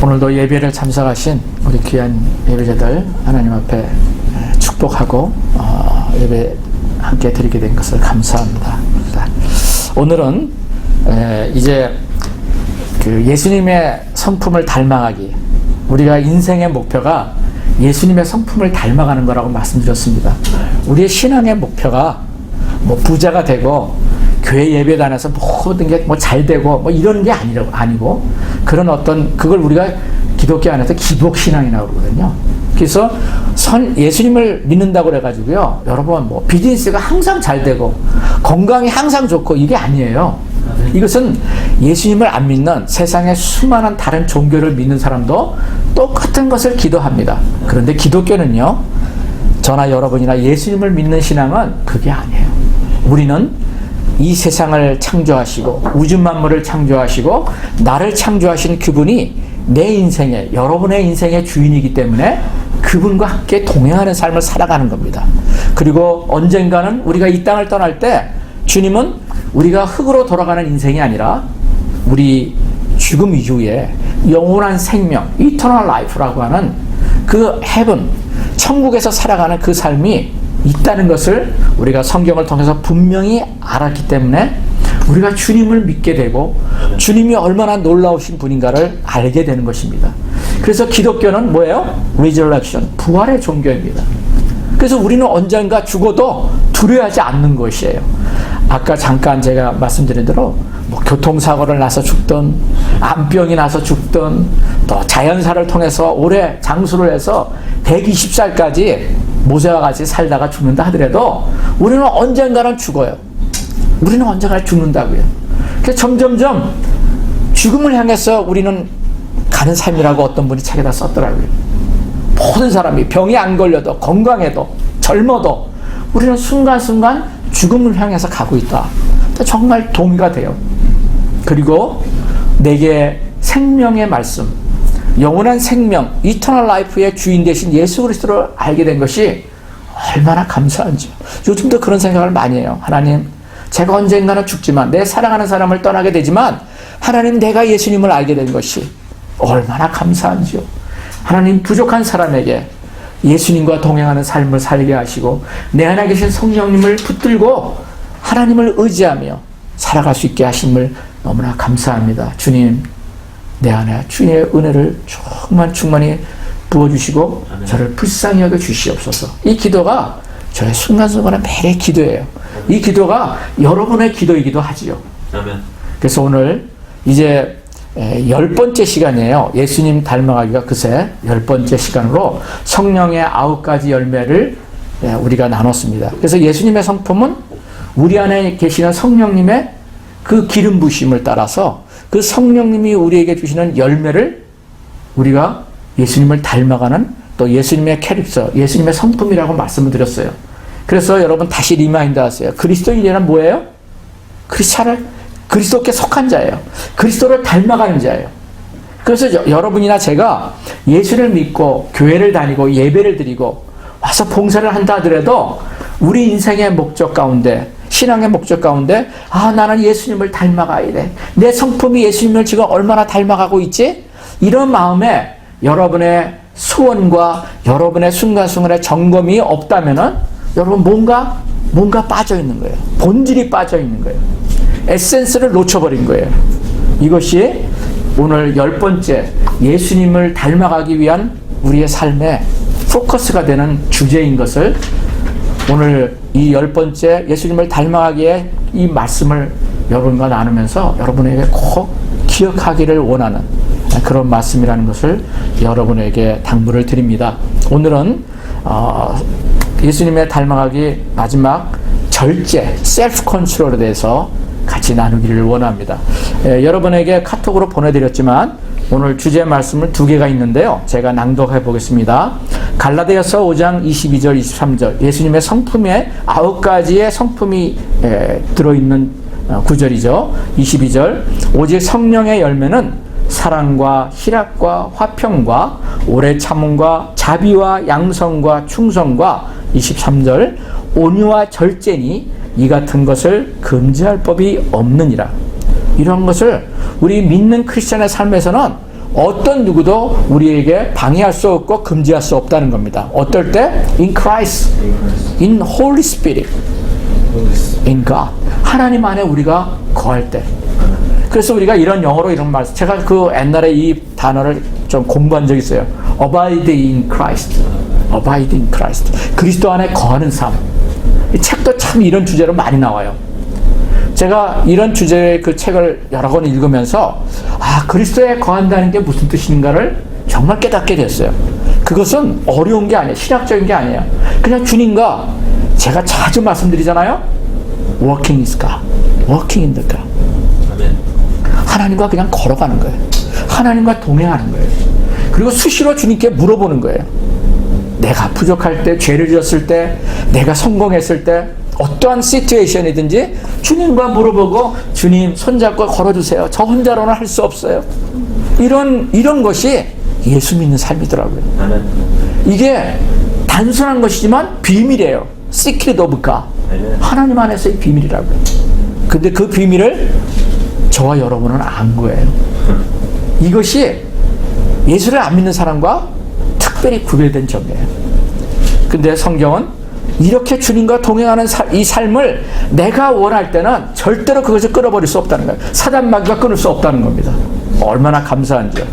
오늘도 예배를 참석하신 우리 귀한 예배자들 하나님 앞에 축복하고 예배 함께 드리게 된 것을 감사합니다. 오늘은 이제 그 예수님의 성품을 닮아가기, 우리가 인생의 목표가 예수님의 성품을 닮아가는 거라고 말씀드렸습니다. 우리의 신앙의 목표가 뭐 부자가 되고 교회 예배단에서 모든 게 뭐 잘 되고 뭐 이런 게 아니고 그런 어떤 그걸 우리가 기독교 안에서 기복신앙이라고 그러거든요. 그래서 예수님을 믿는다고 그래가지고요, 여러분 뭐 비즈니스가 항상 잘 되고 건강이 항상 좋고 이게 아니에요. 이것은 예수님을 안 믿는 세상의 수많은 다른 종교를 믿는 사람도 똑같은 것을 기도합니다. 그런데 기독교는요, 저나 여러분이나 예수님을 믿는 신앙은 그게 아니에요. 우리는 이 세상을 창조하시고 우주 만물을 창조하시고 나를 창조하신 그분이 내 인생의, 여러분의 인생의 주인이기 때문에 그분과 함께 동행하는 삶을 살아가는 겁니다. 그리고 언젠가는 우리가 이 땅을 떠날 때 주님은 우리가 흙으로 돌아가는 인생이 아니라 우리 죽음 이후에 영원한 생명, Eternal Life라고 하는 그 heaven, 천국에서 살아가는 그 삶이 있다는 것을 우리가 성경을 통해서 분명히 알았기 때문에 우리가 주님을 믿게 되고 주님이 얼마나 놀라우신 분인가를 알게 되는 것입니다. 그래서 기독교는 뭐예요? Resurrection, 부활의 종교입니다. 그래서 우리는 언젠가 죽어도 두려워하지 않는 것이에요. 아까 잠깐 제가 말씀드린 대로 뭐 교통사고를 나서 죽든 암병이 나서 죽든 또 자연사를 통해서 오래 장수를 해서 120살까지 모세와 같이 살다가 죽는다 하더라도 우리는 언젠가는 죽어요. 우리는 언젠가 죽는다고요. 그래서 점점점 죽음을 향해서 우리는 가는 삶이라고 어떤 분이 책에다 썼더라고요. 모든 사람이 병이 안 걸려도 건강해도 젊어도 우리는 순간순간 죽음을 향해서 가고 있다. 정말 동의가 돼요. 그리고 내게 생명의 말씀, 영원한 생명, 이터널 라이프의 주인 되신 예수 그리스도를 알게 된 것이 얼마나 감사한지요. 요즘도 그런 생각을 많이 해요. 하나님, 제가 언젠가는 죽지만 내 사랑하는 사람을 떠나게 되지만 하나님, 내가 예수님을 알게 된 것이 얼마나 감사한지요. 하나님, 부족한 사람에게 예수님과 동행하는 삶을 살게 하시고 내 안에 계신 성령님을 붙들고 하나님을 의지하며 살아갈 수 있게 하심을 너무나 감사합니다. 주님, 내 안에 주님의 은혜를 충만히 부어주시고 아멘. 저를 불쌍히 여겨 주시옵소서. 이 기도가 저의 순간순간의 매일의 기도예요. 이 기도가 여러분의 기도이기도 하지요. 아멘. 그래서 오늘 이제 10번째 시간이에요. 예수님 닮아가기가 그새 10번째 시간으로 성령의 9가지 열매를 우리가 나눴습니다. 그래서 예수님의 성품은 우리 안에 계시는 성령님의 그 기름 부심을 따라서 그 성령님이 우리에게 주시는 열매를 우리가 예수님을 닮아가는 또 예수님의 캐릭터, 예수님의 성품이라고 말씀을 드렸어요. 그래서 여러분 다시 리마인드 하세요. 그리스도인이란 뭐예요? 그리스도께 속한 자예요. 그리스도를 닮아가는 자예요. 그래서 여러분이나 제가 예수를 믿고 교회를 다니고 예배를 드리고 와서 봉사를 한다 하더라도 우리 인생의 목적 가운데, 신앙의 목적 가운데, 나는 예수님을 닮아가야 돼. 내 성품이 예수님을 지금 얼마나 닮아가고 있지? 이런 마음에 여러분의 소원과 여러분의 순간순간의 점검이 없다면은 여러분 뭔가 빠져 있는 거예요. 본질이 빠져 있는 거예요. 에센스를 놓쳐버린 거예요. 이것이 오늘 10번째 예수님을 닮아가기 위한 우리의 삶의 포커스가 되는 주제인 것을 오늘 이 10번째 예수님을 닮아가기에 이 말씀을 여러분과 나누면서 여러분에게 꼭 기억하기를 원하는 그런 말씀이라는 것을 여러분에게 당부를 드립니다. 오늘은 예수님의 닮아가기 마지막 절제, 셀프 컨트롤에 대해서 같이 나누기를 원합니다. 여러분에게 카톡으로 보내드렸지만 오늘 주제 말씀을 2개가 있는데요. 제가 낭독해 보겠습니다. 갈라디아서 5장 22절 23절 예수님의 성품에 9가지의 성품이 들어있는 구절이죠. 22절 오직 성령의 열매는 사랑과 희락과 화평과 오래 참음과 자비와 양성과 충성과 23절 온유와 절제니 이 같은 것을 금지할 법이 없느니라. 이런 것을 우리 믿는 크리스천의 삶에서는 어떤 누구도 우리에게 방해할 수 없고 금지할 수 없다는 겁니다. 어떨 때? In Christ, in Holy Spirit, in God. 하나님 안에 우리가 거할 때. 그래서 우리가 이런 영어로 이런 말, 제가 그 옛날에 이 단어를 좀 공부한 적이 있어요. Abide in Christ. Abide in Christ. 그리스도 안에 거하는 삶. 이 책도 참 이런 주제로 많이 나와요. 제가 이런 주제의 그 책을 여러 권 읽으면서 그리스도에 거한다는 게 무슨 뜻인가를 정말 깨닫게 됐어요. 그것은 어려운 게 아니에요. 신학적인 게 아니에요. 그냥 주님과 제가 자주 말씀드리잖아요. Walking is God. Walking in the God. 아멘. 하나님과 그냥 걸어가는 거예요. 하나님과 동행하는 거예요. 그리고 수시로 주님께 물어보는 거예요. 내가 부족할 때, 죄를 지었을 때, 내가 성공했을 때, 어떠한 시츄에이션이든지 주님과 물어보고 주님 손잡고 걸어주세요. 저 혼자로는 할 수 없어요. 이런 것이 예수 믿는 삶이더라고요. 이게 단순한 것이지만 비밀이에요. Secret of God. 하나님 안에서의 비밀이라고요. 근데 그 비밀을 저와 여러분은 안 거예요. 이것이 예수를 안 믿는 사람과 특별히 구별된 점이에요. 근데 성경은 이렇게 주님과 동행하는 이 삶을 내가 원할 때는 절대로 그것을 끊어버릴 수 없다는 거예요. 사단 마귀가 끊을 수 없다는 겁니다. 얼마나 감사한지요.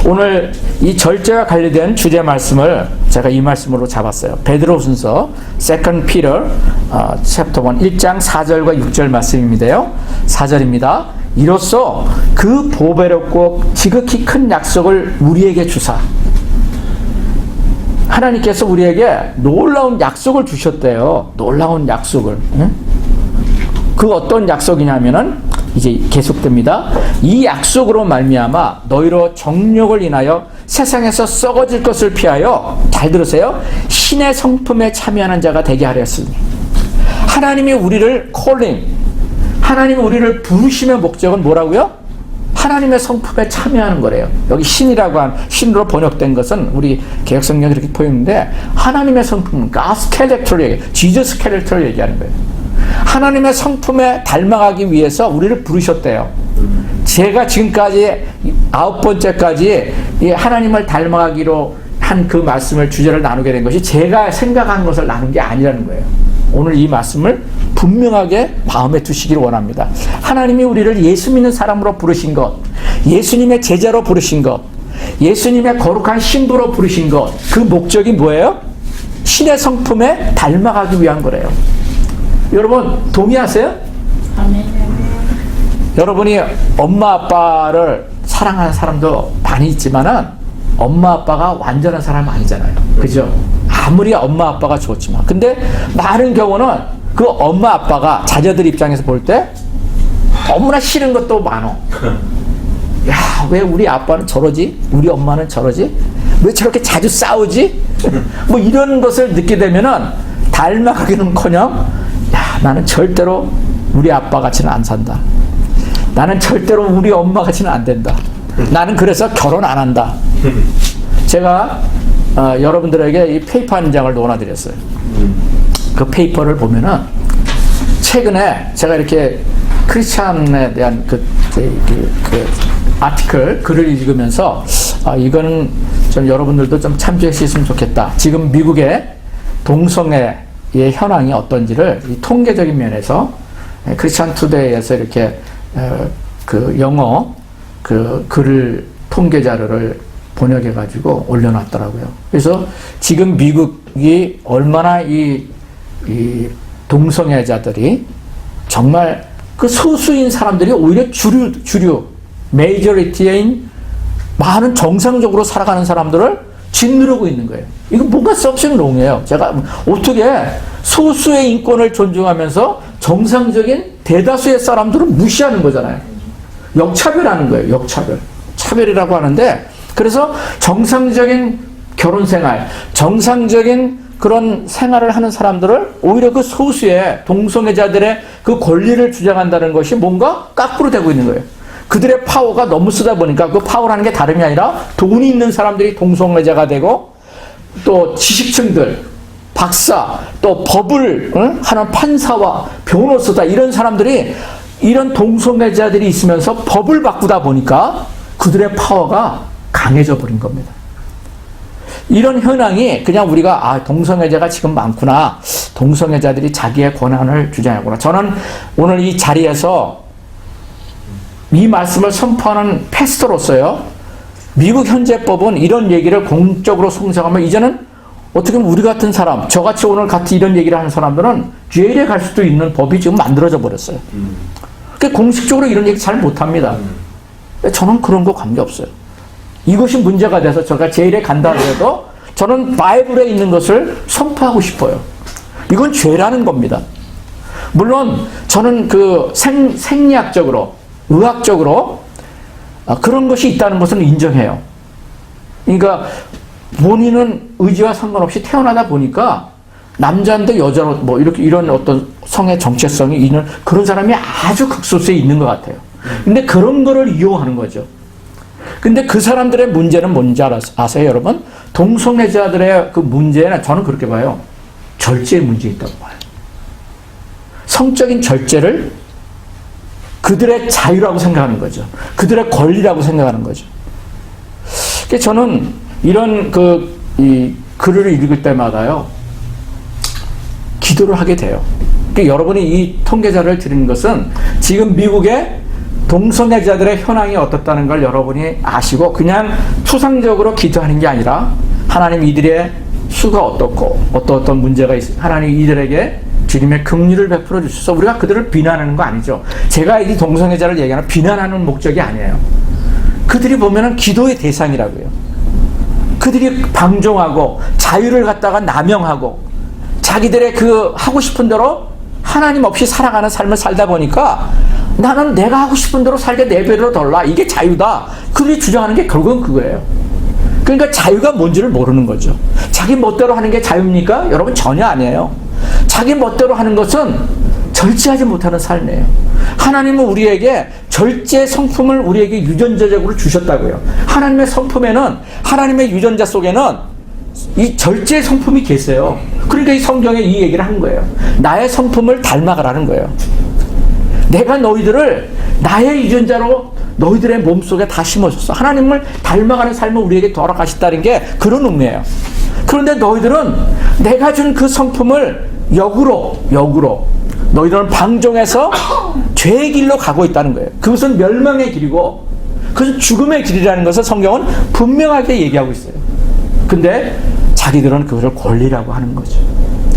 오늘 이 절제와 관련된 주제 말씀을 제가 이 말씀으로 잡았어요. 베드로후서 2 Peter 챕터 1 1장 4절과 6절 말씀인데요. 4절입니다. 이로써 그 보배롭고 지극히 큰 약속을 우리에게 주사. 하나님께서 우리에게 놀라운 약속을 주셨대요. 놀라운 약속을. 그 어떤 약속이냐면은 이제 계속됩니다. 이 약속으로 말미암아 너희로 정욕을 인하여 세상에서 썩어질 것을 피하여, 잘 들으세요, 신의 성품에 참여하는 자가 되게 하렸으니. 하나님이 우리를 calling, 하나님이 우리를 부르심의 목적은 뭐라고요? 하나님의 성품에 참여하는 거래요. 여기 신이라고 한, 신으로 번역된 것은 우리 개혁성경이 이렇게 보이는데, 하나님의 성품, God's character를 얘기해요. Jesus character를 얘기하는 거예요. 하나님의 성품에 닮아가기 위해서 우리를 부르셨대요. 제가 지금까지 9번째까지 이 하나님을 닮아가기로 한 그 말씀을, 주제를 나누게 된 것이 제가 생각한 것을 나눈 게 아니라는 거예요. 오늘 이 말씀을 분명하게 마음에 두시기를 원합니다. 하나님이 우리를 예수 믿는 사람으로 부르신 것, 예수님의 제자로 부르신 것, 예수님의 거룩한 신부로 부르신 것, 그 목적이 뭐예요? 신의 성품에 닮아가기 위한 거래요. 여러분 동의하세요? 아멘. 여러분이 엄마 아빠를 사랑하는 사람도 많이 있지만은 엄마 아빠가 완전한 사람은 아니잖아요. 그죠? 아무리 엄마 아빠가 좋지만. 근데 많은 경우는 그 엄마 아빠가 자녀들 입장에서 볼 때 너무나 싫은 것도 많어. 야, 왜 우리 아빠는 저러지? 우리 엄마는 저러지? 왜 저렇게 자주 싸우지? 뭐 이런 것을 느끼게 되면은 닮아가기는커녕, 야, 나는 절대로 우리 아빠 같이는 안 산다. 나는 절대로 우리 엄마 같이는 안 된다. 나는 그래서 결혼 안 한다. 제가 여러분들에게 이 페이퍼 한 장을 놓아드렸어요. 그 페이퍼를 보면은 최근에 제가 이렇게 크리스찬에 대한 그 아티클, 글을 읽으면서 이거는 좀 여러분들도 좀 참조했으면 좋겠다. 지금 미국의 동성애의 현황이 어떤지를 이 통계적인 면에서 크리스찬 투데이에서 이렇게 그 영어 그 글을, 통계 자료를 번역해 가지고 올려놨더라고요. 그래서 지금 미국이 얼마나 이 동성애자들이 정말 그 소수인 사람들이 오히려 주류 메이저리티인 많은 정상적으로 살아가는 사람들을 짓누르고 있는 거예요. 이거 뭔가 something wrong이에요. 제가 어떻게 소수의 인권을 존중하면서 정상적인 대다수의 사람들을 무시하는 거잖아요. 역차별하는 거예요. 역차별. 차별이라고 하는데, 그래서 정상적인 결혼 생활, 정상적인 그런 생활을 하는 사람들을 오히려 그 소수의 동성애자들의 그 권리를 주장한다는 것이 뭔가 까꾸로 되고 있는 거예요. 그들의 파워가 너무 쓰다 보니까, 그 파워라는 게 다름이 아니라 돈이 있는 사람들이 동성애자가 되고, 또 지식층들, 박사, 또 법을 하는 판사와 변호사다, 이런 사람들이, 이런 동성애자들이 있으면서 법을 바꾸다 보니까 그들의 파워가 강해져 버린 겁니다. 이런 현황이 그냥 우리가 동성애자가 지금 많구나. 동성애자들이 자기의 권한을 주장하구나. 저는 오늘 이 자리에서 이 말씀을 선포하는 패스터로서요. 미국 현재법은 이런 얘기를 공적으로 송장하면 이제는 어떻게 보면 우리 같은 사람, 저같이 오늘 같이 이런 얘기를 하는 사람들은 제일에 갈 수도 있는 법이 지금 만들어져 버렸어요. 그러니까 공식적으로 이런 얘기 잘 못합니다. 저는 그런 거 관계없어요. 이것이 문제가 돼서 제가 제일에 간다 해도 저는 바이블에 있는 것을 선포하고 싶어요. 이건 죄라는 겁니다. 물론 저는 그 생리학적으로, 의학적으로 그런 것이 있다는 것은 인정해요. 그러니까 본인은 의지와 상관없이 태어나다 보니까 남자인데 여자로 뭐 이렇게 이런 어떤 성의 정체성이 있는 그런 사람이 아주 극소수에 있는 것 같아요. 근데 그런 거를 이용하는 거죠. 근데 그 사람들의 문제는 뭔지 아세요, 여러분? 동성애자들의 그 문제는 저는 그렇게 봐요. 절제의 문제 있다고 봐요. 성적인 절제를 그들의 자유라고 생각하는 거죠. 그들의 권리라고 생각하는 거죠. 그래서 저는 이런 이 글을 읽을 때마다요, 기도를 하게 돼요. 그러니까 여러분이 이 통계자를 드리는 것은 지금 미국의 동성애자들의 현황이 어떻다는 걸 여러분이 아시고 그냥 추상적으로 기도하는 게 아니라 하나님 이들의 수가 어떻고 어떤 문제가 있어 하나님 이들에게 주님의 긍휼을 베풀어 주셔서 우리가 그들을 비난하는 거 아니죠. 제가 이 동성애자를 얘기하는 비난하는 목적이 아니에요. 그들이 보면은 기도의 대상이라고요. 그들이 방종하고 자유를 갖다가 남용하고 자기들의 그 하고 싶은 대로 하나님 없이 살아가는 삶을 살다 보니까 나는 내가 하고 싶은 대로 살게 내 배로 덜라. 이게 자유다. 그들이 주장하는 게 결국은 그거예요. 그러니까 자유가 뭔지를 모르는 거죠. 자기 멋대로 하는 게 자유입니까? 여러분 전혀 아니에요. 자기 멋대로 하는 것은 절제하지 못하는 삶이에요. 하나님은 우리에게 절제 성품을 우리에게 유전자적으로 주셨다고요. 하나님의 성품에는 하나님의 유전자 속에는 이 절제 성품이 계세요. 그러니까 이 성경에 이 얘기를 한 거예요. 나의 성품을 닮아가라는 거예요. 내가 너희들을 나의 유전자로 너희들의 몸속에 다 심어줬어. 하나님을 닮아가는 삶을 우리에게 돌아가셨다는 게 그런 의미예요. 그런데 너희들은 내가 준 그 성품을 역으로 너희들은 방종해서 죄의 길로 가고 있다는 거예요. 그것은 멸망의 길이고 그것은 죽음의 길이라는 것을 성경은 분명하게 얘기하고 있어요. 근데 자기들은 그것을 권리라고 하는 거죠.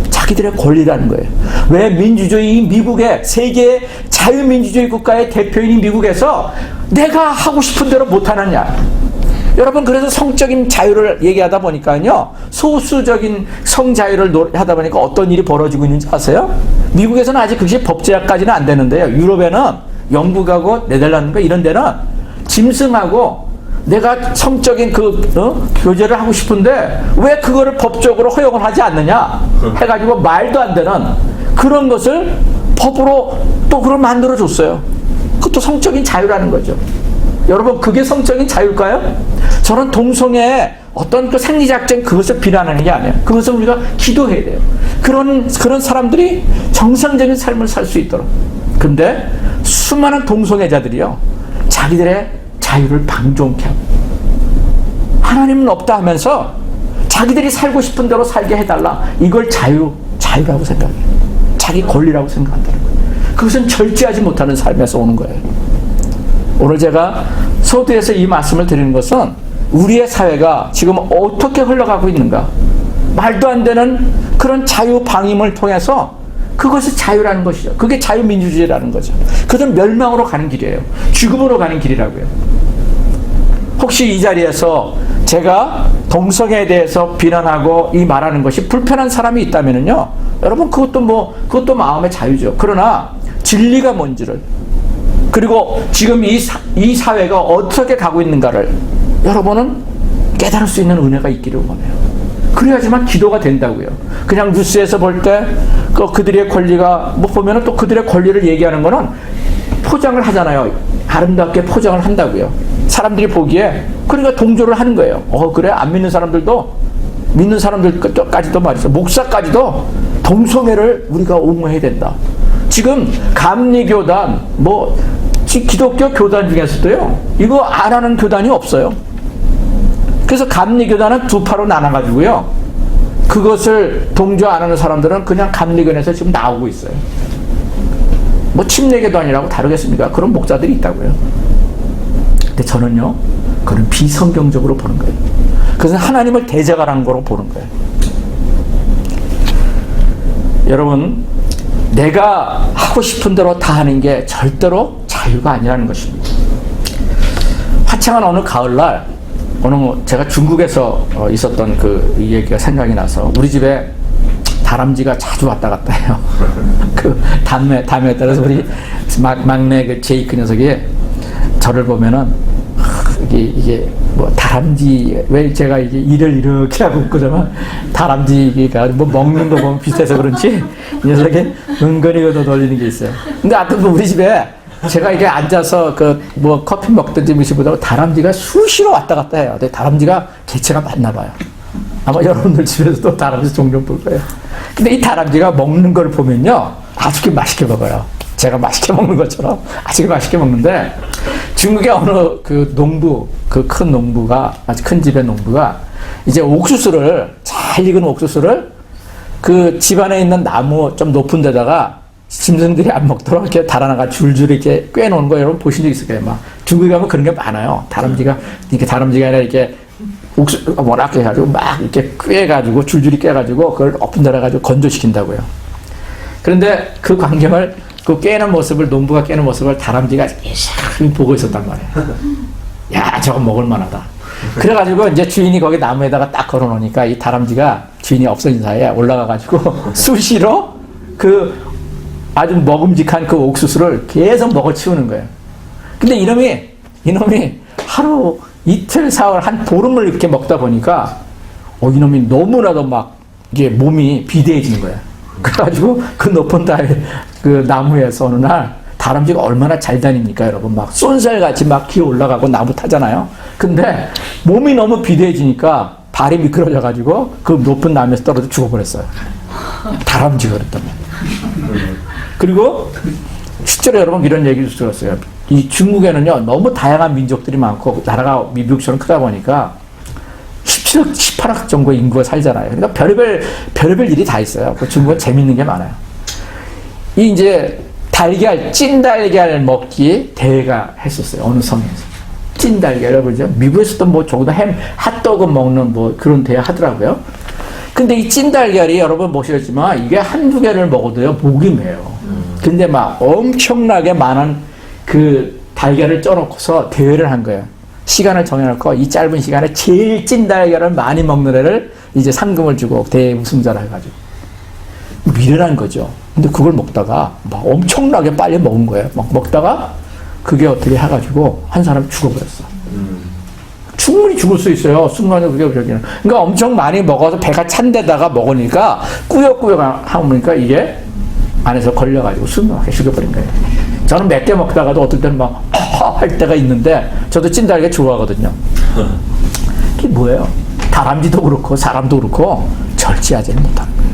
자기들의 권리라는 거예요. 왜 민주주의 미국의 세계의 자유민주주의 국가의 대표인 미국에서 내가 하고 싶은 대로 못하느냐. 여러분 그래서 성적인 자유를 얘기하다 보니까요. 소수적인 성자유를 하다 보니까 어떤 일이 벌어지고 있는지 아세요? 미국에서는 아직 그것이 법제화까지는 안 되는데요. 유럽에는 영국하고 네덜란드가 이런 데는 짐승하고 내가 성적인 교제를 하고 싶은데 왜 그거를 법적으로 허용을 하지 않느냐 해가지고 말도 안 되는 그런 것을 법으로 또 그걸 만들어줬어요. 그것도 성적인 자유라는 거죠. 여러분 그게 성적인 자유일까요? 저는 동성애의 어떤 그 생리작전 그것을 비난하는 게 아니에요. 그것을 우리가 기도해야 돼요. 그런 사람들이 정상적인 삶을 살 수 있도록. 근데 수많은 동성애자들이요 자기들의 자유를 방종케 하고 하나님은 없다 하면서 자기들이 살고 싶은 대로 살게 해달라. 이걸 자유라고 생각해요. 자기 권리라고 생각한다는 거예요. 그것은 절제하지 못하는 삶에서 오는 거예요. 오늘 제가 소두에서 이 말씀을 드리는 것은 우리의 사회가 지금 어떻게 흘러가고 있는가. 말도 안 되는 그런 자유 방임을 통해서 그것이 자유라는 것이죠. 그게 자유민주주의라는 거죠. 그것은 멸망으로 가는 길이에요. 죽음으로 가는 길이라고요. 혹시 이 자리에서 제가 동성애에 대해서 비난하고 이 말하는 것이 불편한 사람이 있다면요. 여러분 그것도 마음의 자유죠. 그러나 진리가 뭔지를 그리고 지금 이 사회가 어떻게 가고 있는가를 여러분은 깨달을 수 있는 은혜가 있기를 원해요. 그래야지만 기도가 된다고요. 그냥 뉴스에서 볼 때 그들의 권리가 보면은 또 그들의 권리를 얘기하는 거는 포장을 하잖아요. 아름답게 포장을 한다고요. 사람들이 보기에 그러니까 동조를 하는 거예요. 그래 안 믿는 사람들도 믿는 사람들까지도 말이죠. 목사까지도 동성애를 우리가 옹호해야 된다. 지금 감리교단 기독교 교단 중에서도요 이거 안 하는 교단이 없어요. 그래서 감리교단은 두 파로 나눠가지고요. 그것을 동조 안 하는 사람들은 그냥 감리교단에서 지금 나오고 있어요. 뭐 침례교단이라고 다르겠습니까? 그런 목사들이 있다고요. 근데 저는요, 그건 비성경적으로 보는 거예요. 그것은 하나님을 대적하라는 거로 보는 거예요. 여러분, 내가 하고 싶은 대로 다 하는 게 절대로 자유가 아니라는 것입니다. 화창한 어느 가을날, 제가 중국에서 있었던 그 얘기가 생각이 나서 우리 집에 다람쥐가 자주 왔다 갔다 해요. 그 담에 따라서 우리 막내 그 제이크 녀석이 저를 보면은 이게 뭐 다람쥐 왜 제가 이게 일을 이렇게 하고 있거든요. 다람쥐가 뭐 먹는 거 보면 비슷해서 그런지 이 녀석이 은근히 더 돌리는 게 있어요. 근데 하여튼 우리 집에 제가 이게 앉아서 그 뭐 커피 먹든지 무시보다고 다람쥐가 수시로 왔다 갔다 해요. 근데 다람쥐가 개체가 많나 봐요. 아마 여러분들 집에서도 다람쥐 종종 볼 거예요. 근데 이 다람쥐가 먹는 걸 보면요, 아주 맛있게 먹어요. 제가 맛있게 먹는 것처럼 아주 맛있게 먹는데, 중국의 어느 그 농부, 그 큰 농부가, 아주 큰 집의 농부가 이제 옥수수를, 잘 익은 옥수수를 그 집안에 있는 나무 좀 높은 데다가 짐승들이 안 먹도록 이렇게 달아나가 줄줄이 이렇게 꿰놓은 거 여러분 보신 적 있을 거예요. 막 중국에 가면 그런 게 많아요. 다람쥐가, 이렇게 다람쥐가 아니라 이렇게 옥수수가 워낙 해가지고 막 이렇게 꿰가지고 줄줄이 꿰가지고 그걸 높은 데다 가지고 건조시킨다고요. 그런데 그 광경을, 그 깨는 모습을, 농부가 깨는 모습을 다람쥐가 이렇게 보고 있었단 말이에요. 야, 저거 먹을 만하다. 그래가지고 이제 주인이 거기 나무에다가 딱 걸어 놓으니까 이 다람쥐가 주인이 없어진 사이에 올라가가지고 수시로 그 아주 먹음직한 그 옥수수를 계속 먹어치우는 거예요. 근데 이놈이 하루, 이틀, 사흘, 한 보름을 이렇게 먹다 보니까 이놈이 너무나도 막 이게 몸이 비대해지는 거예요. 그래가지고 그 높은 그 나무에서 어느 날 다람쥐가 얼마나 잘 다닙니까, 여러분? 막 쏜살같이 막 기어 올라가고 나무 타잖아요. 근데 몸이 너무 비대해지니까 발이 미끄러져가지고 그 높은 나무에서 떨어져 죽어버렸어요. 다람쥐가 그랬다면. 그리고 실제로 여러분 이런 얘기를 들었어요. 이 중국에는요, 너무 다양한 민족들이 많고 나라가 미국처럼 크다 보니까 17억, 18억 정도의 인구가 살잖아요. 그러니까 별의별 일이 다 있어요. 그 중국은 재밌는 게 많아요. 이 이제 찐달걀 먹기 대회가 했었어요. 어느 성에서. 찐달걀, 여러분죠? 미국에서도 뭐 조금 더 핫도그 먹는 뭐 그런 대회 하더라고요. 근데 이 찐달걀이 여러분 보셨지만 이게 한두 개를 먹어도요, 목이 메요. 근데 막 엄청나게 많은 그 달걀을 쪄놓고서 대회를 한 거예요. 시간을 정해놓고 이 짧은 시간에 제일 찐 달걀을 많이 먹는 애를 이제 상금을 주고 대회 우승자를 해가지고 미련한 거죠. 근데 그걸 먹다가 막 엄청나게 빨리 먹은 거예요. 막 먹다가 그게 어떻게 해가지고 한 사람이 죽어버렸어. 충분히 죽을 수 있어요. 순간에 그게 저기는. 그러니까 엄청 많이 먹어서 배가 찬 데다가 먹으니까 꾸역꾸역 하고 보니까 이게 안에서 걸려가지고 숨막히게 죽여버린 거예요. 저는 몇 개 먹다가도 어떨 때는 막 할 때가 있는데 저도 찐달걀 좋아하거든요. 그게 뭐예요? 다람쥐도 그렇고 사람도 그렇고 절제하지는 못하는 거예요.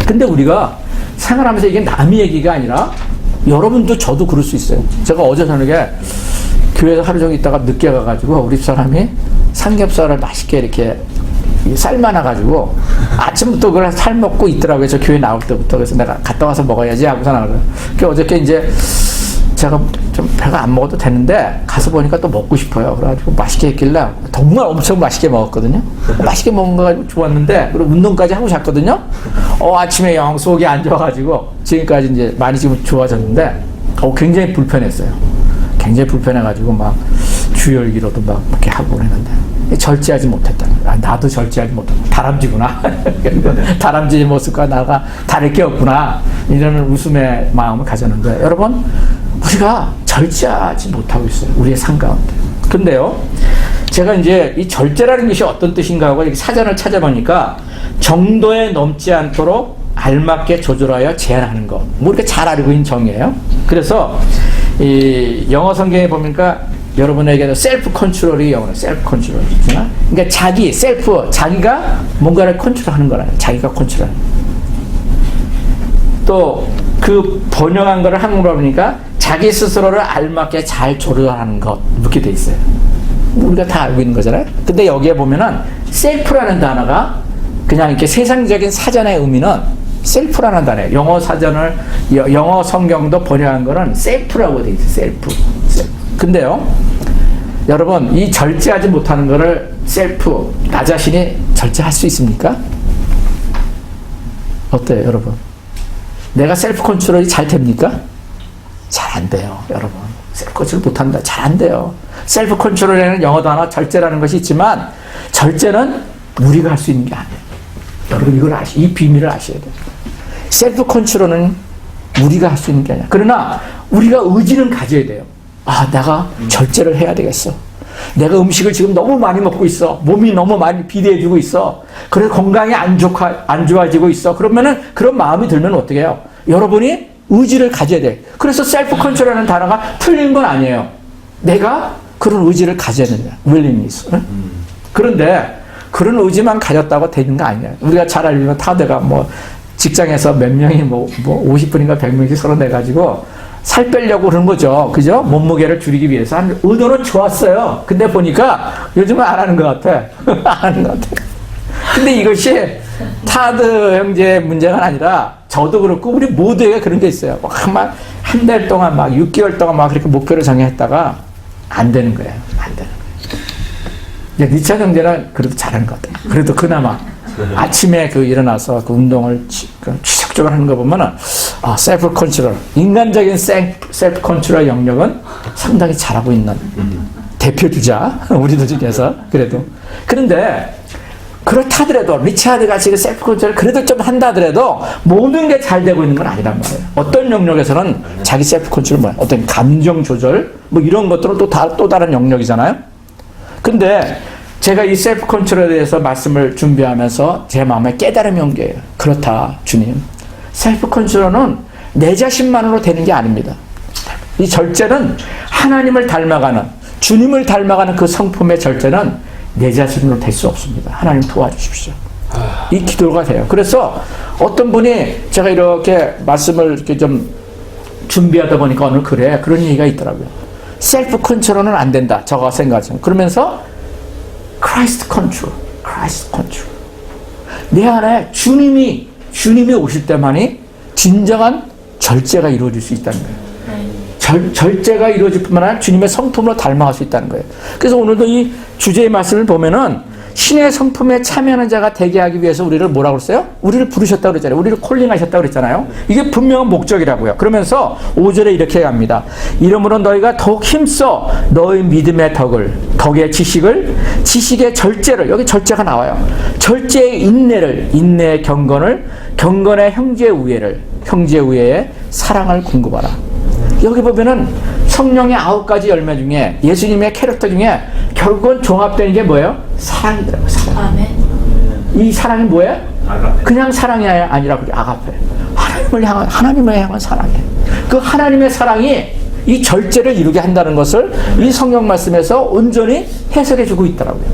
근데 우리가 생활하면서 이게 남의 얘기가 아니라 여러분도 저도 그럴 수 있어요. 제가 어제 저녁에 교회에서 하루 종일 있다가 늦게 가가지고 우리 집사람이 삼겹살을 맛있게 이렇게 삶아놔가지고 아침부터 그걸 살 먹고 있더라고요. 저 교회 나올 때부터. 그래서 내가 갔다 와서 먹어야지 하고서 나가요. 그래서 어저께 이제 제가 좀 배가 안 먹어도 되는데 가서 보니까 또 먹고 싶어요. 그래가지고 맛있게 했길래 정말 엄청 맛있게 먹었거든요. 맛있게 먹은 거 좋았는데 그리고 운동까지 하고 잤거든요. 아침에 영 속이 안 좋아가지고 지금까지 이제 많이 지금 좋아졌는데 굉장히 불편했어요. 굉장히 불편해가지고 막 주열기로도 막 이렇게 하고 그랬는데 절제하지 못했다는 거예요. 나도 절제하지 못했다. 다람쥐구나. 다람쥐의 모습과 나가 다를 게 없구나. 이런 웃음의 마음을 가졌는데 여러분 우리가 절제하지 못하고 있어요. 우리의 삶 가운데. 근데요, 제가 이제 이 절제라는 것이 어떤 뜻인가 하고 사전을 찾아보니까 정도에 넘지 않도록 알맞게 조절하여 제한하는 것. 뭐 이렇게 잘 알고 있는 정의예요. 그래서 이 영어 성경에 보니까 여러분에게도 셀프 컨트롤이 영어는 셀프 컨트롤이잖아. 그러니까 자기가 뭔가를 컨트롤하는 거라요. 자기가 컨트롤하는 거. 또 그 번역한 거를 한국어로 보니까 자기 스스로를 알맞게 잘 조절하는 것 이렇게 돼 있어요. 우리가 다 알고 있는 거잖아요. 근데 여기에 보면은 셀프라는 단어가 그냥 이렇게 세상적인 사전의 의미는 셀프라는 단어예요. 영어 사전을, 영어 성경도 번역한 거는 셀프라고 돼 있어요. 셀프. 근데요, 여러분, 이 절제하지 못하는 거를 셀프, 나 자신이 절제할 수 있습니까? 어때요, 여러분? 내가 셀프 컨트롤이 잘 됩니까? 잘 안 돼요, 여러분. 셀프 컨트롤 못한다. 잘 안 돼요. 셀프 컨트롤에는 영어 단어 절제라는 것이 있지만, 절제는 우리가 할 수 있는 게 아니에요. 여러분, 이걸 이 비밀을 아셔야 돼요. 셀프 컨트롤은 우리가 할 수 있는 게 아니야. 그러나 우리가 의지는 가져야 돼요. 아, 내가 절제를 해야 되겠어. 내가 음식을 지금 너무 많이 먹고 있어. 몸이 너무 많이 비대해지고 있어. 그래서 건강이 안 좋아지고 있어. 그러면은 그런 마음이 들면 어떻게 해요? 여러분이 의지를 가져야 돼. 그래서 셀프 컨트롤하는 단어가 틀린 건 아니에요. 내가 그런 의지를 가져야 된다. willingness. 그런데 그런 의지만 가졌다고 되는 거 아니에요. 우리가 잘 알면 타대가 뭐 직장에서 몇 명이 뭐 50분인가 100명씩 서로 내가지고 살 빼려고 그러는 거죠. 그죠? 몸무게를 줄이기 위해서. 의도는 좋았어요. 근데 보니까 요즘은 안 하는 것 같아. 안 하는 것 같아. 근데 이것이 타드 형제의 문제가 아니라 저도 그렇고 우리 모두에게 그런 게 있어요. 막 한 달 동안 막 6개월 동안 막 그렇게 목표를 정했다가 안 되는 거예요. 안 되는 거예요. 리차 형제는 그래도 잘하는 것 같아요. 그래도 그나마 아침에 일어나서 운동을 지속적으로 하는 거 보면은, 셀프 컨트롤, 인간적인 셀프 컨트롤 영역은 상당히 잘하고 있는 대표주자, 우리들 중에서, 그래도. 그런데, 그렇다 하더라도, 리차드가 지금 셀프 컨트롤 그래도 좀 한다 하더라도, 모든 게 잘 되고 있는 건 아니란 말이에요. 어떤 영역에서는 자기 셀프 컨트롤, 어떤 감정 조절, 이런 것들은 또 다른 영역이잖아요? 근데, 제가 이 셀프 컨트롤에 대해서 말씀을 준비하면서 제 마음에 깨달음이 온 게 그렇다, 주님. 셀프 컨트롤은 내 자신만으로 되는 게 아닙니다. 이 절제는 하나님을 닮아가는, 주님을 닮아가는 그 성품의 절제는 내 자신으로 될 수 없습니다. 하나님 도와주십시오. 이 기도가 돼요. 그래서 어떤 분이 제가 이렇게 말씀을 이렇게 좀 준비하다 보니까 오늘 그런 얘기가 있더라고요. 셀프 컨트롤은 안 된다. 저가 생각하죠. 그러면서 Christ control. 내 안에 주님이 오실 때만이 진정한 절제가 이루어질 수 있다는 거예요. 절제가 이루어질 뿐만 아니라 주님의 성품으로 닮아갈 수 있다는 거예요. 그래서 오늘도 이 주제의 말씀을 보면은 신의 성품에 참여하는 자가 되게 하기 위해서 우리를 뭐라고 그랬어요? 우리를 부르셨다고 그랬잖아요. 우리를 콜링하셨다고 그랬잖아요. 이게 분명한 목적이라고요. 그러면서 5절에 이렇게 합니다. 이러므로 너희가 더욱 힘써 너희 믿음의 덕의 지식의 절제를, 여기 절제가 나와요. 절제의 인내의 경건을, 경건의 형제의 우애에 사랑을 공급하라. 여기 보면은 성령의 9가지 열매 중에 예수님의 캐릭터 중에 결국은 종합되는 게 뭐예요? 사랑이더라고요. 사랑. 아멘. 이 사랑이 뭐예요? 아가페. 그냥 사랑이 아니라 아가페. 하나님을 향한 사랑이에요. 그 하나님의 사랑이 이 절제를 이루게 한다는 것을 이 성경 말씀에서 온전히 해석해 주고 있더라고요.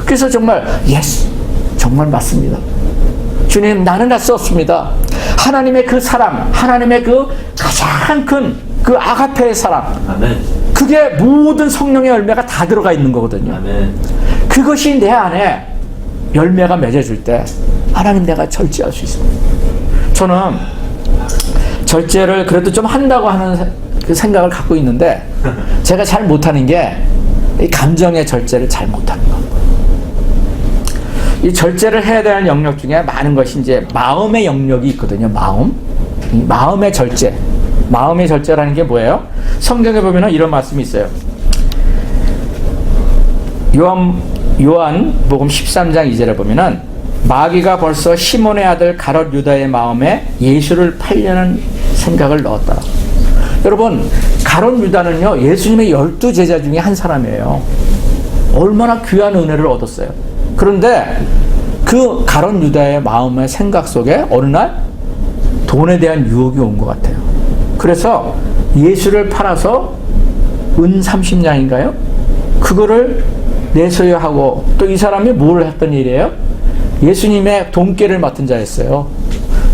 그래서 정말 정말 맞습니다. 주님, 나는 할 수 없습니다. 하나님의 그 사랑, 하나님의 그 가장 큰 그 아가페의 사랑, 아멘. 그게 모든 성령의 열매가 다 들어가 있는 거거든요. 아멘. 그것이 내 안에 열매가 맺어질 때 하나님, 내가 절제할 수 있습니다. 저는 절제를 그래도 좀 한다고 하는 그 생각을 갖고 있는데 제가 잘 못하는 게 이 감정의 절제를 잘 못하는 거. 이 절제를 해야 되는 영역 중에 많은 것이 이제 마음의 영역이 있거든요. 이 마음의 절제. 마음의 절제라는 게 뭐예요? 성경에 보면 이런 말씀이 있어요. 요한복음 13장 2절에 보면은 마귀가 벌써 시몬의 아들 가롯 유다의 마음에 예수를 팔려는 생각을 넣었다. 여러분, 가롯 유다는요, 예수님의 12제자 중에 한 사람이에요. 얼마나 귀한 은혜를 얻었어요. 그런데 그 가롯 유다의 마음의 생각 속에 어느 날 돈에 대한 유혹이 온 것 같아요. 그래서 예수를 팔아서 은 30냥인가요? 그거를 내소유하고, 또 이 사람이 뭘 했던 일이에요? 예수님의 돈깨를 맡은 자였어요.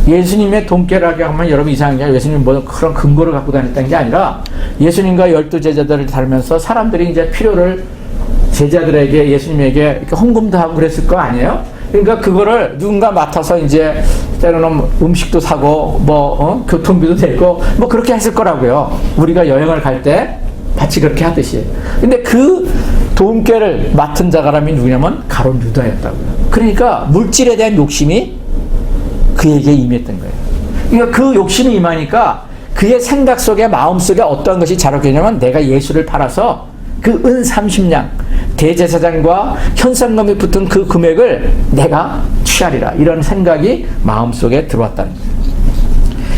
예수님의 돈깨라고 하면 여러분 이상한 게 아니라 예수님 뭐 그런 근거를 갖고 다녔다는 게 아니라 예수님과 12제자들을 다루면서 사람들이 이제 필요를 제자들에게 예수님에게 이렇게 헌금도 하고 그랬을 거 아니에요? 그러니까 그거를 누군가 맡아서 이제 때로는 음식도 사고 교통비도 내고 뭐 그렇게 했을 거라고요. 우리가 여행을 갈 때 같이 그렇게 하듯이. 근데 그 돈깨를 맡은 자가람이 누구냐면 가룟 유다였다고요. 그러니까 물질에 대한 욕심이 그에게 임했던 거예요. 그러니까 그 욕심이 임하니까 그의 생각 속에 마음 속에 어떤 것이 자라겠냐면 내가 예수를 팔아서 그 은 30냥 대제사장과 현상금이 붙은 그 금액을 내가 취하리라 이런 생각이 마음속에 들어왔다는 거예요.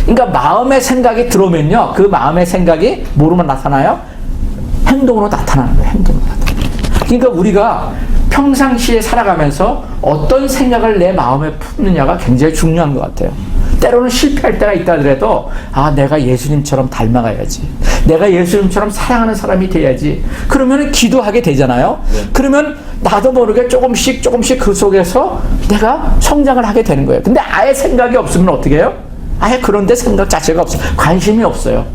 그러니까 마음의 생각이 들어오면요 그 마음의 생각이 뭐로만 나타나요? 행동으로 나타나는 거예요. 행동으로 나타나는 거예요. 그러니까 우리가 평상시에 살아가면서 어떤 생각을 내 마음에 품느냐가 굉장히 중요한 것 같아요. 때로는 실패할 때가 있다 하더라도 내가 예수님처럼 닮아가야지. 내가 예수님처럼 사랑하는 사람이 돼야지. 그러면 기도하게 되잖아요. 네. 그러면 나도 모르게 조금씩 그 속에서 내가 성장을 하게 되는 거예요. 근데 아예 생각이 없으면 어떻게 해요? 아예 그런데 생각 자체가 없어요. 관심이 없어요.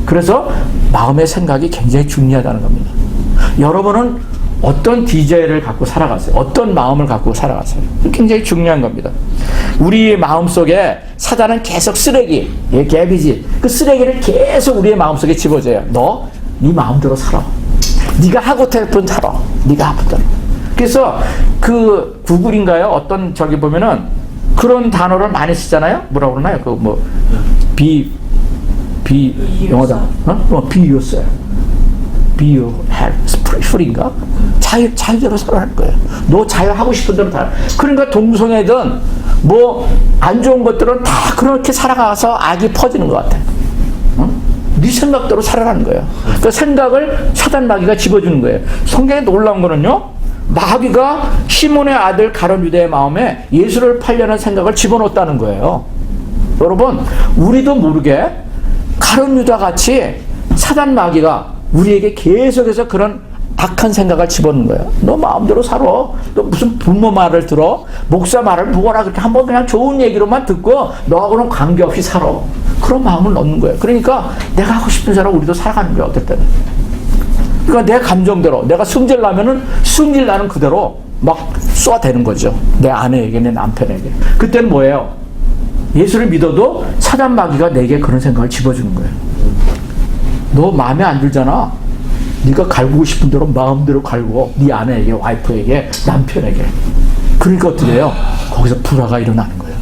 그래서 마음의 생각이 굉장히 중요하다는 겁니다. 여러분은 어떤 디자인을 갖고 살아가세요? 어떤 마음을 갖고 살아가세요? 굉장히 중요한 겁니다. 우리 마음속에 사단은 계속 쓰레기, 갭이지. 그 쓰레기를 계속 우리의 마음속에 집어줘요. 너, 네 마음대로 살아. 네가 하고 싶은 살아. 네가 하고 싶은. 그래서 그 구글인가요? 어떤 저기 보면은 그런 단어를 많이 쓰잖아요. 뭐라고 그러나요? 그 뭐 영어다. be yourself. be your health. 프리인가? 자유대로 살아갈 거예요. 너 자유하고 싶은 대로 다. 그러니까 동성애든 뭐 안 좋은 것들은 다 그렇게 살아가서 악이 퍼지는 것 같아. 네 생각대로 살아가는 거예요. 그 생각을 사단 마귀가 집어주는 거예요. 성경에 놀라운 거는요. 마귀가 시몬의 아들 가룟 유다의 마음에 예수를 팔려는 생각을 집어넣었다는 거예요. 여러분, 우리도 모르게 가룟 유다 같이 사단 마귀가 우리에게 계속해서 그런 악한 생각을 집어넣는 거예요. 너 마음대로 살아. 너 무슨 부모 말을 들어? 목사 말을 누구나 그렇게 한번 그냥 좋은 얘기로만 듣고 너하고는 관계없이 살아. 그런 마음을 넣는 거예요. 그러니까 내가 하고 싶은 대로 우리도 살아가는 거예요. 어떨 때는. 그러니까 내 감정대로 내가 승질 나면은 승질 나는 그대로 막 쏘아대는 거죠. 내 아내에게, 내 남편에게. 그때는 뭐예요? 예수를 믿어도 사단 마귀가 내게 그런 생각을 집어주는 거예요. 너 마음에 안 들잖아. 네가 갈구고 싶은 대로 마음대로 갈고 네 아내에게, 와이프에게, 남편에게. 그러니까 어떻게 해요? 거기서 불화가 일어나는 거예요.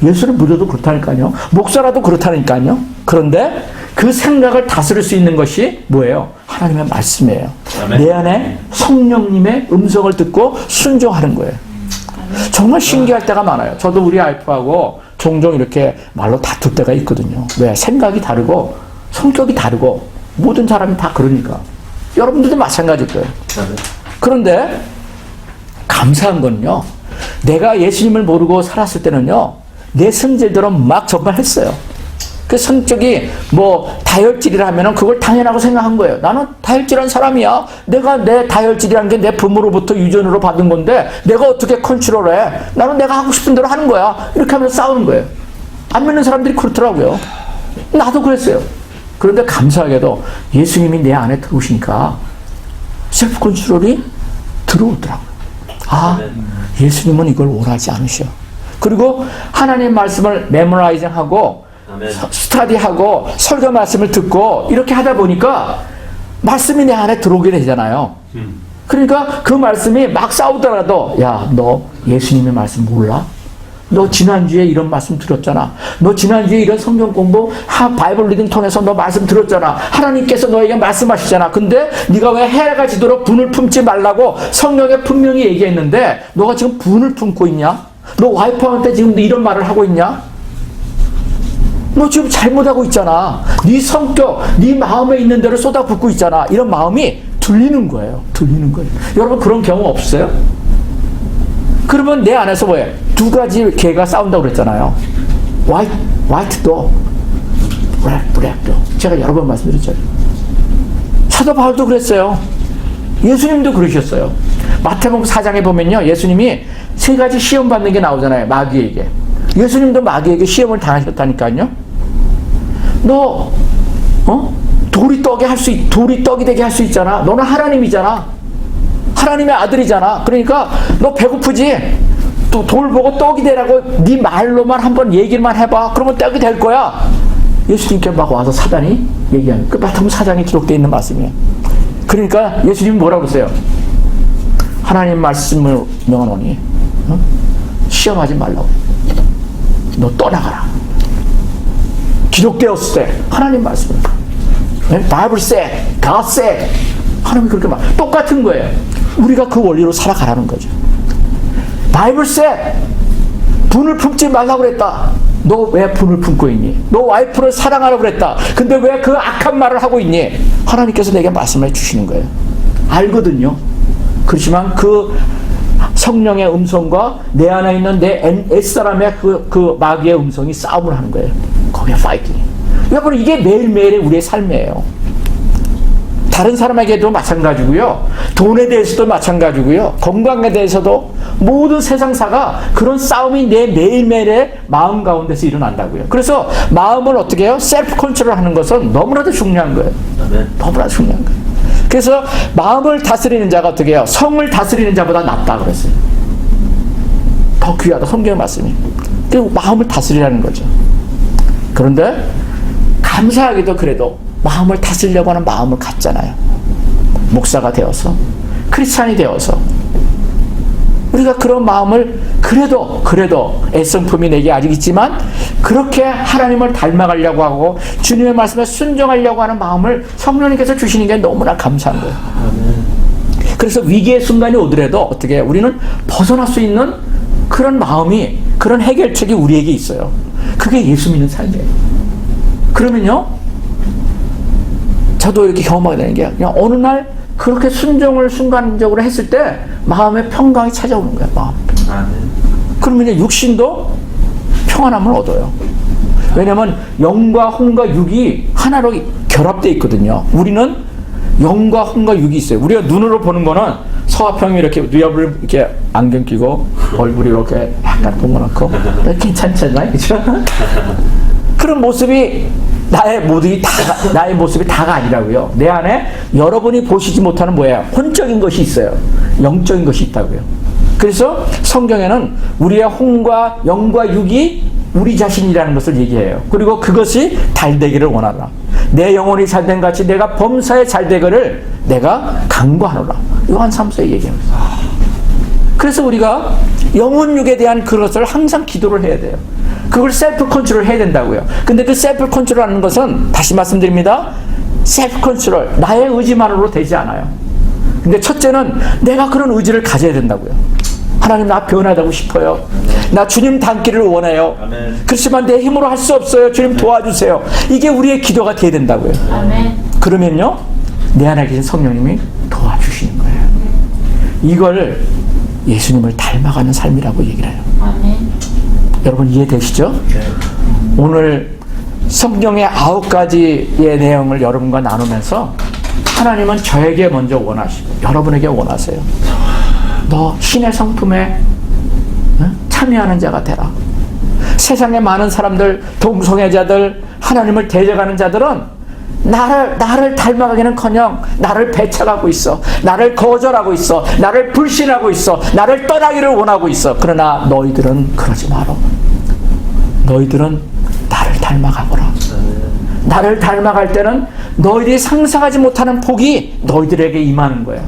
예수를 믿어도 그렇다니까요. 목사라도 그렇다니까요. 그런데 그 생각을 다스릴 수 있는 것이 뭐예요? 하나님의 말씀이에요. 아멘. 내 안에 성령님의 음성을 듣고 순종하는 거예요. 정말 신기할 때가 많아요. 저도 우리 와이프하고 종종 이렇게 말로 다툴 때가 있거든요. 왜? 생각이 다르고 성격이 다르고 모든 사람이 다 그러니까. 여러분들도 마찬가지일 거예요. 그런데 감사한 건요. 내가 예수님을 모르고 살았을 때는요. 내 성질대로 막 정말 했어요. 그 성격이 뭐 다혈질이라 하면은 그걸 당연하고 생각한 거예요. 나는 다혈질한 사람이야. 내가 내 다혈질이라는 게 내 부모로부터 유전으로 받은 건데 내가 어떻게 컨트롤해? 나는 내가 하고 싶은 대로 하는 거야. 이렇게 하면서 싸우는 거예요. 안 믿는 사람들이 그렇더라고요. 나도 그랬어요. 그런데 감사하게도 예수님이 내 안에 들어오시니까 셀프 컨트롤이 들어오더라고요. 예수님은 이걸 원하지 않으셔. 그리고 하나님 말씀을 메모라이징하고 스터디하고 설교 말씀을 듣고 이렇게 하다 보니까 말씀이 내 안에 들어오게 되잖아요. 그러니까 그 말씀이 막 싸우더라도 야, 너 예수님의 말씀 몰라? 너 지난주에 이런 말씀 들었잖아. 너 지난주에 이런 성경 공부 바이블 리딩 통해서 너 말씀 들었잖아. 하나님께서 너에게 말씀하시잖아. 근데 네가 왜 해가 지도록 분을 품지 말라고 성경에 분명히 얘기했는데 너가 지금 분을 품고 있냐? 너 와이프한테 지금 이런 말을 하고 있냐? 너 지금 잘못하고 있잖아. 네 성격, 네 마음에 있는 대로 쏟아붓고 있잖아. 이런 마음이 들리는 거예요. 들리는 거예요. 여러분 그런 경험 없어요? 그러면 내 안에서 뭐예요? 두 가지 개가 싸운다고 그랬잖아요. 화이트도, 블랙도. 제가 여러 번 말씀드렸잖아요. 사도 바울도 그랬어요. 예수님도 그러셨어요. 마태복음 4장에 보면요. 예수님이 세 가지 시험 받는 게 나오잖아요. 마귀에게. 예수님도 마귀에게 시험을 당하셨다니까요. 너 돌이 떡이 되게 할 수 있잖아. 너는 하나님이잖아. 하나님의 아들이잖아. 그러니까 너 배고프지? 또 돌 보고 떡이 되라고 네 말로만 한번 얘기만 해봐. 그러면 떡이 될 거야. 예수님께 막 와서 사단이 얘기하는 그 마태복음 4장에 기록되어 있는 말씀이에요. 그러니까 예수님이 뭐라고 그러세요? 하나님 말씀을 명하노니 시험하지 말라고. 너 떠나가라. 기록되었을 때 하나님 말씀을 Bible said, God said 하나님이 그렇게 말 똑같은 거예요. 우리가 그 원리로 살아가라는 거죠. Bible said 분을 품지 말라고 그랬다. 너 왜 분을 품고 있니? 너 와이프를 사랑하라고 그랬다. 근데 왜 그 악한 말을 하고 있니? 하나님께서 내게 말씀해 주시는 거예요. 알거든요. 그렇지만 그 성령의 음성과 내 안에 있는 내 옛사람의 그 마귀의 음성이 싸움을 하는 거예요. 거기에 파이팅. 여러분 이게 매일매일의 우리의 삶이에요. 다른 사람에게도 마찬가지고요. 돈에 대해서도 마찬가지고요. 건강에 대해서도 모든 세상사가 그런 싸움이 내 매일매일의 마음 가운데서 일어난다고요. 그래서 마음을 어떻게 해요? 셀프 컨트롤 하는 것은 너무나도 중요한 거예요. 너무나도 중요한 거예요. 그래서 마음을 다스리는 자가 어떻게 해요? 성을 다스리는 자보다 낫다 그랬어요. 더 귀하다. 성경의 말씀이. 그리고 마음을 다스리라는 거죠. 그런데 감사하게도 그래도 마음을 다스리려고 하는 마음을 갖잖아요. 목사가 되어서 크리스찬이 되어서 우리가 그런 마음을 그래도 애성품이 내게 아직 있지만 그렇게 하나님을 닮아가려고 하고 주님의 말씀에 순종하려고 하는 마음을 성령님께서 주시는 게 너무나 감사한 거예요. 그래서 위기의 순간이 오더라도 어떻게 해요? 우리는 벗어날 수 있는 그런 마음이 그런 해결책이 우리에게 있어요. 그게 예수 믿는 삶이에요. 그러면요 저도 이렇게 경험하게 되는 게 그냥 어느 날 그렇게 순종을 순간적으로 했을 때 마음의 평강이 찾아오는 거야. 마음. 그러면 이제 육신도 평안함을 얻어요. 왜냐하면 영과 혼과 육이 하나로 결합되어 있거든요. 우리는 영과 혼과 육이 있어요. 우리가 눈으로 보는 거는 서화평이 이렇게 뉘어을 이렇게 안경 끼고 얼굴이 이렇게 약간 동그랗고 괜찮잖아요, 그렇죠? 그런 모습이 나의 모습이 다가 아니라고요. 내 안에 여러분이 보시지 못하는 뭐예요? 혼적인 것이 있어요. 영적인 것이 있다고요. 그래서 성경에는 우리의 혼과 영과 육이 우리 자신이라는 것을 얘기해요. 그리고 그것이 잘되기를 원하라. 내 영혼이 잘된 같이 내가 범사에 잘되기를 내가 간구하노라. 요한 3서에 얘기합니다. 그래서 우리가 영혼육에 대한 그것을 항상 기도를 해야 돼요. 그걸 셀프 컨트롤 해야 된다고요. 근데 그 셀프 컨트롤 하는 것은 다시 말씀드립니다. 셀프 컨트롤 나의 의지만으로 되지 않아요. 근데 첫째는 내가 그런 의지를 가져야 된다고요. 하나님 나 변하고 싶어요. 나 주님 닮기를 원해요. 그렇지만 내 힘으로 할 수 없어요. 주님 도와주세요. 이게 우리의 기도가 돼야 된다고요. 그러면요 내 안에 계신 성령님이 도와주시는 거예요. 이걸 예수님을 닮아가는 삶이라고 얘기를 해요. 여러분 이해되시죠? 오늘 성경의 9가지의 내용을 여러분과 나누면서 하나님은 저에게 먼저 원하시고 여러분에게 원하세요. 너 신의 성품에 참여하는 자가 되라. 세상에 많은 사람들, 동성애자들, 하나님을 대적하는 자들은 나를 닮아가기는커녕 나를 배척하고 있어. 나를 거절하고 있어. 나를 불신하고 있어. 나를 떠나기를 원하고 있어. 그러나 너희들은 그러지 마라. 너희들은 나를 닮아가거라. 나를 닮아갈 때는 너희들이 상상하지 못하는 복이 너희들에게 임하는 거야.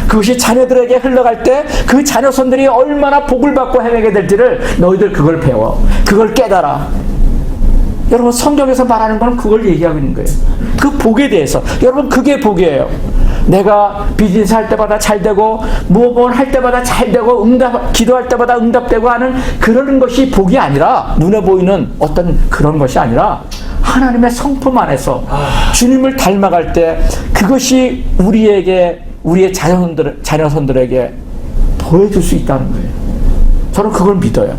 그것이 자녀들에게 흘러갈 때 그 자녀손들이 얼마나 복을 받고 헤매게 될지를 너희들 그걸 배워. 그걸 깨달아. 여러분 성경에서 말하는 건 그걸 얘기하고 있는 거예요. 그 복에 대해서. 여러분 그게 복이에요. 내가 비즈니스 할 때마다 잘되고 무엇 할 때마다 잘되고 기도할 때마다 응답되고 하는 그런 것이 복이 아니라 눈에 보이는 어떤 그런 것이 아니라 하나님의 성품 안에서 주님을 닮아갈 때 그것이 우리의 자녀손들에게 보여줄 수 있다는 거예요. 저는 그걸 믿어요.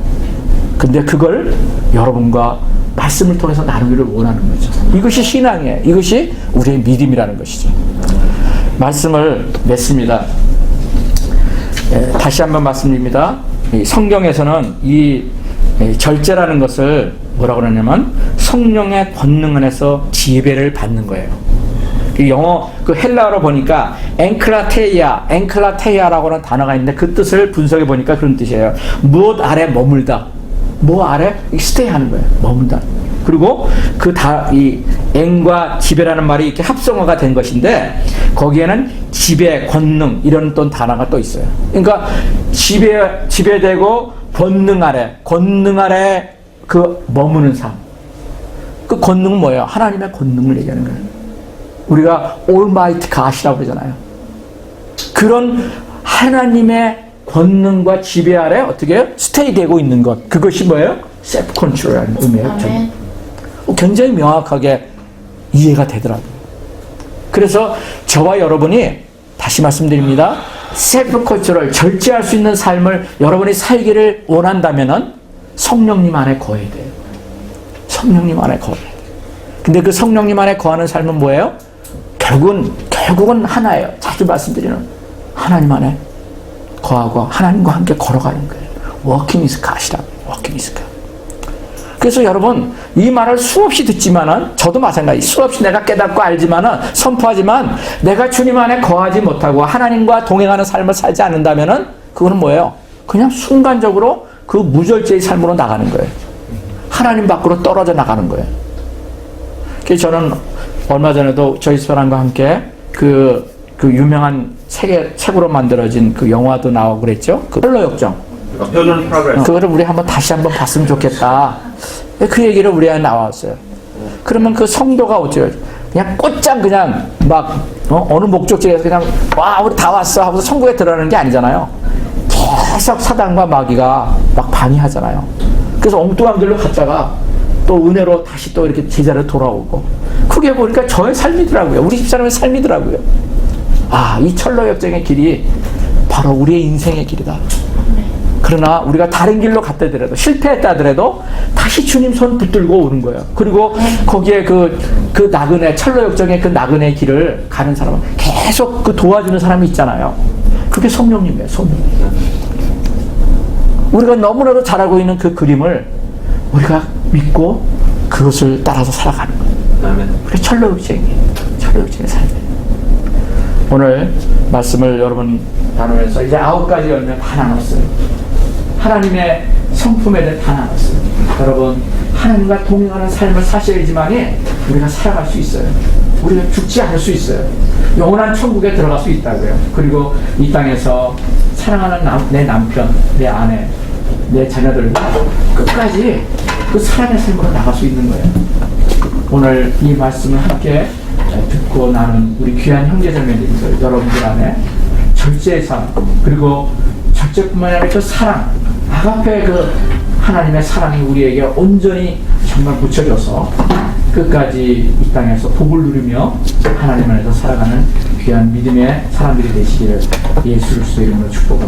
근데 그걸 여러분과 말씀을 통해서 나누기를 원하는 거죠. 이것이 신앙이에요. 이것이 우리의 믿음이라는 것이죠. 말씀을 맺습니다. 다시 한번 말씀드립니다. 이 성경에서는 이 절제라는 것을 뭐라고 그러냐면 성령의 권능 안에서 지배를 받는 거예요. 영어 그 헬라어로 보니까 엔클라테이아라고 하는 단어가 있는데 그 뜻을 분석해 보니까 그런 뜻이에요. 무엇 아래 머물다. 뭐 아래 스테이 하는 거예요. 머문다. 그리고 이 앵과 지배라는 말이 이렇게 합성어가 된 것인데 거기에는 지배, 권능 이런 또 단어가 또 있어요. 그러니까 지배되고 권능 아래 그 머무는 삶. 그 권능은 뭐예요? 하나님의 권능을 얘기하는 거예요. 우리가 Almighty God이라고 그러잖아요. 그런 하나님의 권능과 지배 아래 어떻게 스테이 되고 있는 것. 그것이 뭐예요? 셀프 컨트롤이라는 의미예요. 굉장히 명확하게 이해가 되더라고요. 그래서 저와 여러분이 다시 말씀드립니다. 셀프 컨트롤, 절제할 수 있는 삶을 여러분이 살기를 원한다면은 성령님 안에 거해야 돼요. 성령님 안에 거해야 돼요. 근데 그 성령님 안에 거하는 삶은 뭐예요? 결국은 하나예요. 자주 말씀드리는 하나님 안에 거하고 하나님과 함께 걸어가는 거예요. Walking is God이라고. Walking is God. 그래서 여러분 이 말을 수없이 듣지만은 저도 마찬가지 수없이 내가 깨닫고 알지만은 선포하지만 내가 주님 안에 거하지 못하고 하나님과 동행하는 삶을 살지 않는다면은 그거는 뭐예요? 그냥 순간적으로 그 무절제의 삶으로 나가는 거예요. 하나님 밖으로 떨어져 나가는 거예요. 그래서 저는 얼마 전에도 저희 사람과 함께 그 유명한 책으로 만들어진 그 영화도 나오고 그랬죠. 그 철로 역정. 그거를 우리 다시 한번 봤으면 좋겠다. 그 얘기를 우리한테 나왔어요. 그러면 그 성도가 어째요? 그냥 곧장 그냥 막 어느 목적지에서 그냥 와 우리 다 왔어 하고서 천국에 들어가는 게 아니잖아요. 계속 사단과 마귀가 막 방해하잖아요. 그래서 엉뚱한 길로 갔다가 또 은혜로 다시 또 이렇게 제자로 돌아오고 그게 보니까 저의 삶이더라고요. 우리 집사람의 삶이더라고요. 아, 이 철로 역정의 길이 바로 우리의 인생의 길이다. 그러나 우리가 다른 길로 갔다더라도 실패했다 하더라도 다시 주님 손 붙들고 오는 거예요. 그리고 거기에 그 나그네 철로 역정의 그 나그네 길을 가는 사람은 계속 그 도와주는 사람이 있잖아요. 그게 성령님이에요. 성령님. 우리가 너무나도 잘 알고 있는 그 그림을 우리가 믿고 그것을 따라서 살아가는 거예요. 그게 철로 역정이에요. 철로 역정의 삶이에요. 오늘 말씀을 여러분 나누면서 이제 9가지 열매 다 나눴어요. 하나님의 성품에 대해 다 나눴어요. 여러분 하나님과 동행하는 삶을 사셔야지만이 우리가 살아갈 수 있어요. 우리가 죽지 않을 수 있어요. 영원한 천국에 들어갈 수 있다고요. 그리고 이 땅에서 사랑하는 내 남편, 내 아내, 내 자녀들과 끝까지 그 사랑의 삶으로 나갈 수 있는 거예요. 오늘 이 말씀을 함께 듣고 나는 우리 귀한 형제자매님들 여러분들 안에 절제의 삶 그리고 절제뿐만 아니라 그 사랑 아가페 그 하나님의 사랑이 우리에게 온전히 정말 붙여져서 끝까지 이 땅에서 복을 누리며 하나님 안에서 살아가는 귀한 믿음의 사람들이 되시기를 예수 그리스도의 이름으로 축복합니다.